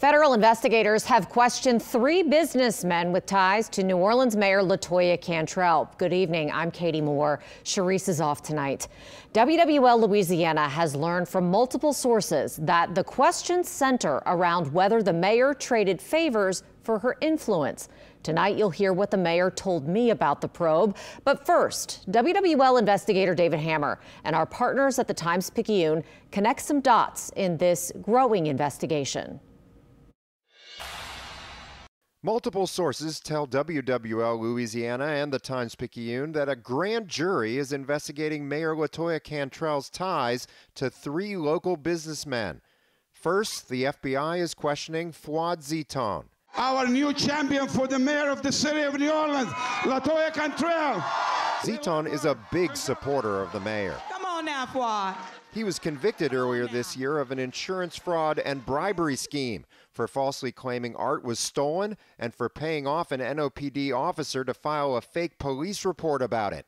Federal investigators have questioned 3 businessmen with ties to New Orleans Mayor LaToya-Cantrell. Good evening, I'm Katie Moore. Sharice is off tonight. WWL Louisiana has learned from multiple sources that the questions center around whether the mayor traded favors for her influence. Tonight, you'll hear what the mayor told me about the probe. But first, WWL investigator David Hammer and our partners at the Times-Picayune connect some dots in this growing investigation. Multiple sources tell WWL Louisiana and the Times-Picayune that a grand jury is investigating Mayor LaToya-Cantrell's ties to 3 local businessmen. First, the FBI is questioning Fuad Zeton. Our new champion for the mayor of the city of New Orleans, LaToya-Cantrell. Zeton is a big supporter of the mayor. Come on now, Fuad. He was convicted earlier this year of an insurance fraud and bribery scheme for falsely claiming art was stolen and for paying off an NOPD officer to file a fake police report about it.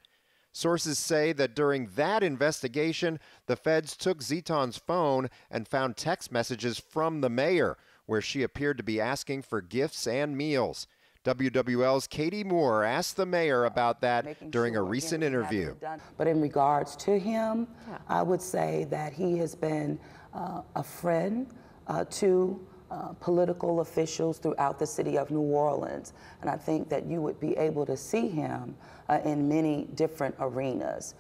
Sources say that during that investigation, the feds took Zeton's phone and found text messages from the mayor, where she appeared to be asking for gifts and meals. WWL's Katie Moore asked the mayor about that during a recent interview. But in regards to him, I would say that he has been a friend to political officials throughout the city of New Orleans. And I think that you would be able to see him in many different arenas.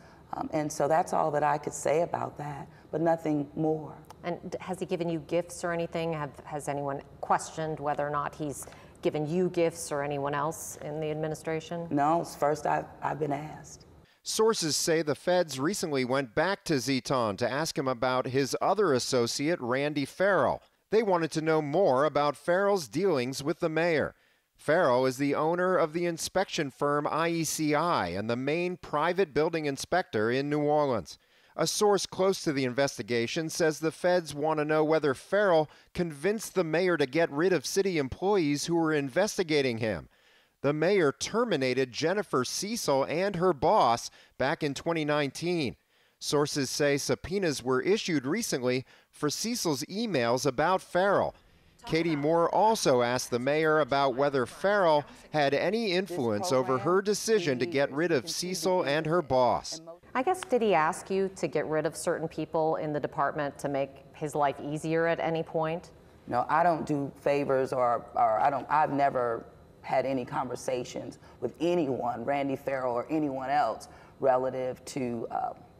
And so that's all that I could say about that, but nothing more. And has he given you gifts or anything? Has anyone questioned whether or not he's given you gifts or anyone else in the administration? No, it's first I've been asked. Sources say the feds recently went back to Zeton to ask him about his other associate, Randy Farrell. They wanted to know more about Farrell's dealings with the mayor. Farrell is the owner of the inspection firm IECI and the main private building inspector in New Orleans. A source close to the investigation says the feds want to know whether Farrell convinced the mayor to get rid of city employees who were investigating him. The mayor terminated Jennifer Cecil and her boss back in 2019. Sources say subpoenas were issued recently for Cecil's emails about Farrell. Katie Moore also asked the mayor about whether Farrell had any influence over her decision to get rid of Cecil and her boss. I guess, did he ask you to get rid of certain people in the department to make his life easier at any point? No, I don't do favors I've never had any conversations with anyone, Randy Farrell or anyone else, relative to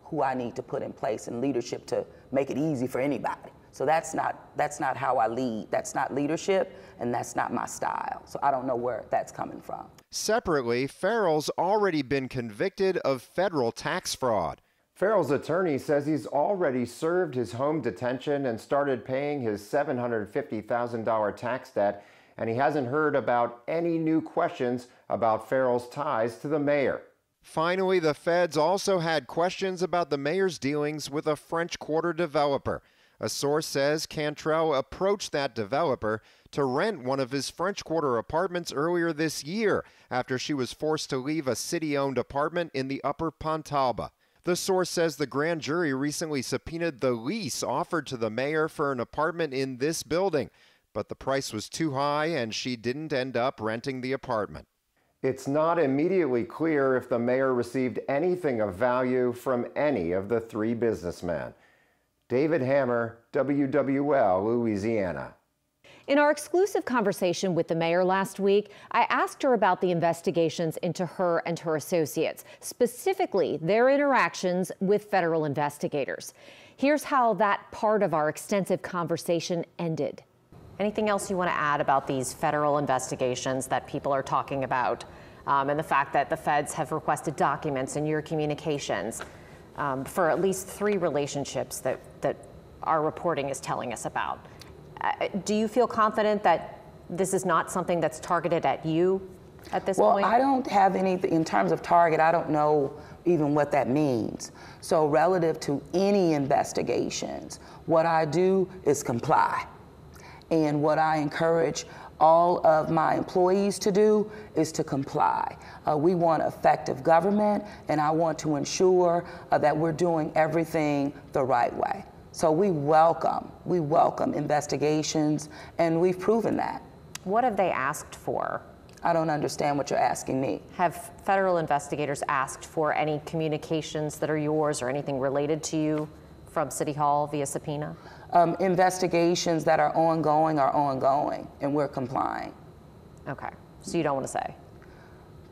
who I need to put in place in leadership to make it easy for anybody. So that's not how I lead. That's not leadership, and that's not my style. So I don't know where that's coming from. Separately, Farrell's already been convicted of federal tax fraud. Farrell's attorney says he's already served his home detention and started paying his $750,000 tax debt, and he hasn't heard about any new questions about Farrell's ties to the mayor. Finally, the feds also had questions about the mayor's dealings with a French Quarter developer. A source says Cantrell approached that developer to rent one of his French Quarter apartments earlier this year after she was forced to leave a city-owned apartment in the Upper Pontalba. The source says the grand jury recently subpoenaed the lease offered to the mayor for an apartment in this building, but the price was too high and she didn't end up renting the apartment. It's not immediately clear if the mayor received anything of value from any of the 3 businessmen. David Hammer, WWL, Louisiana. In our exclusive conversation with the mayor last week, I asked her about the investigations into her and her associates, specifically their interactions with federal investigators. Here's how that part of our extensive conversation ended. Anything else you want to add about these federal investigations that people are talking about, and the fact that the feds have requested documents in your communications for at least 3 relationships that our reporting is telling us about? Do you feel confident that this is not something that's targeted at you at this point? Well, I don't have anything in terms of target. I don't know even what that means. So relative to any investigations, what I do is comply. And what I encourage all of my employees to do is to comply. We want effective government, and I want to ensure that we're doing everything the right way. So we welcome investigations, and we've proven that. What have they asked for? I don't understand what you're asking me. Have federal investigators asked for any communications that are yours or anything related to you from City Hall via subpoena? Investigations that are ongoing, and we're complying. Okay, so you don't want to say?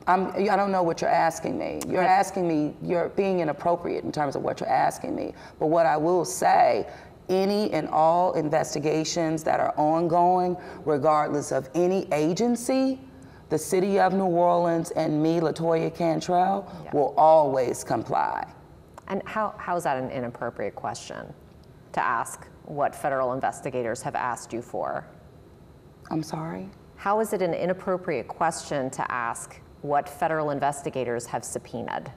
I don't know what you're asking me. You're asking me, you're being inappropriate in terms of what you're asking me. But what I will say, any and all investigations that are ongoing, regardless of any agency, the City of New Orleans and me, LaToya Cantrell, will always comply. And how is that an inappropriate question to ask what federal investigators have asked you for? I'm sorry? How is it an inappropriate question to ask what federal investigators have subpoenaed?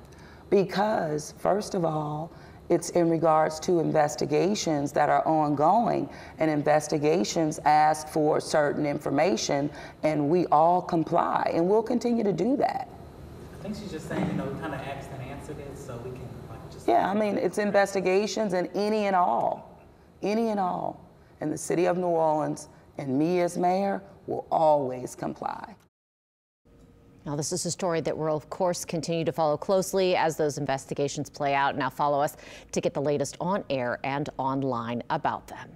Because, first of all, it's in regards to investigations that are ongoing, and investigations ask for certain information, and we all comply, and we'll continue to do that. I think she's just saying, we kind of asked and answered it, so we can just... Yeah, I mean, it's investigations and any and all. And the City of New Orleans and me as mayor will always comply. Now, this is a story that we'll, of course, continue to follow closely as those investigations play out. Now, follow us to get the latest on air and online about them.